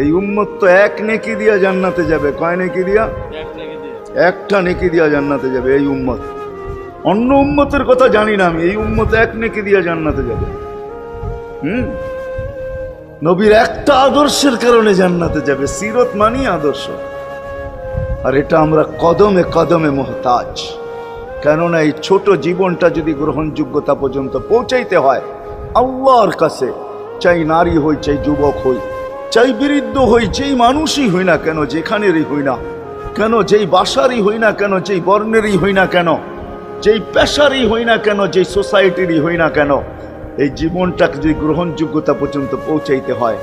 এই উম্মত তো এক নেকি দিয়া জান্নাতে যাবে। কয় নেকি দিয়া? একটা নেকি দিয়া জান্নাতে যাবে এই উম্মত। অন্য উম্মতের কথা জানি না আমি, এই উম্মত এক নেকি দিয়া জান্নাতে যাবে। নবীর একটা আদর্শের কারণে জান্নাতে যাবে। সিরত মানি আদর্শ, আর এটা আমরা কদমে কদমে মুহতাজ। কেননা এই ছোট জীবনটা যদি গ্রহণযোগ্যতা পর্যন্ত পৌঁছাইতে হয় আল্লাহর কাছে, চাই নারী হই, চাই যুবক হই, চাই বৃদ্ধ হই, যেই মানুষই হই না কেন, যেখানেরই হই না কেন, যেই বাসারই হই না কেন, যেই বর্ণেরই হই না কেন, যেই পেশারই হই না কেন, যেই সোসাইটিরই হই না কেন, এই জীবনটাকে যদি গ্রহণযোগ্যতা পর্যন্ত পৌঁছাইতে হয়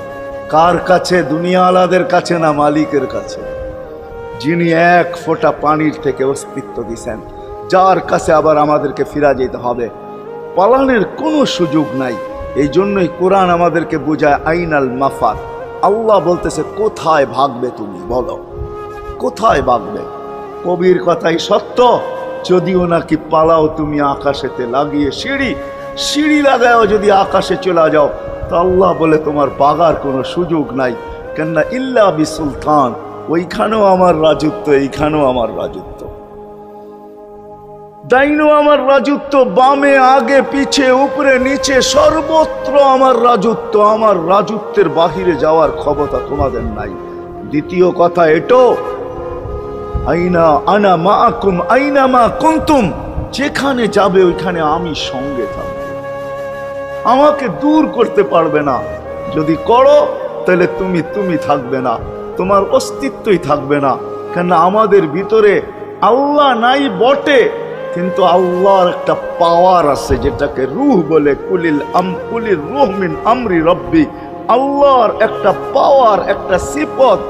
কার কাছে? দুনিয়াওয়ালাদের কাছে না, মালিকের কাছে, যিনি এক ফোঁটা পানির থেকে অস্তিত্ব দিছেন, যার কাছে আবার আমাদেরকে ফিরা যেতে হবে। পালানের কোনো সুযোগ নাই। এই জন্যই কোরআন আমাদেরকে বোঝায় আইনাল মাফার। আল্লাহ বলতেছে কোথায় ভাগবে তুমি, বলো কোথায় ভাগবে? কবির কথাই সত্য, যদিও নাকি পালাও তুমি আকাশেতে লাগিয়ে সিঁড়ি, সিঁড়ি লাগাও যদি আকাশে চলে যাও, তো আল্লাহ বলে তোমার বাগার কোনো সুযোগ নাই। কেননা ইল্লা বিসুলতান, ওইখানেও আমার রাজত্ব, এইখানেও আমার রাজত্ব, ডাইনো আমার রাজত্ব, বামে আগে পিছে উপরে নিচে সর্বত্র আমার রাজত্ব। আমার রাজত্বের বাহিরে যাওয়ার ক্ষমতা তোমাদের নাই। দ্বিতীয় কথা এটো, আইনা আনা মাআকুম আইনা মা কুনতুম, যেখানে যাবে ওইখানে আমি সঙ্গে থাকব, আমাকে দূর করতে পারবে না। যদি করো তাহলে তুমি থাকবে না, তোমার অস্তিত্বই থাকবে না। কেন আমাদের ভিতরে আল্লাহ নাই বটে, কিন্তু আল্লাহর একটা পাওয়ার আছে যেটাকে রূহ বলে। কুলির রূহ মিন আমরি রব্বি, আল্লাহর একটা পাওয়ার, একটা সিফত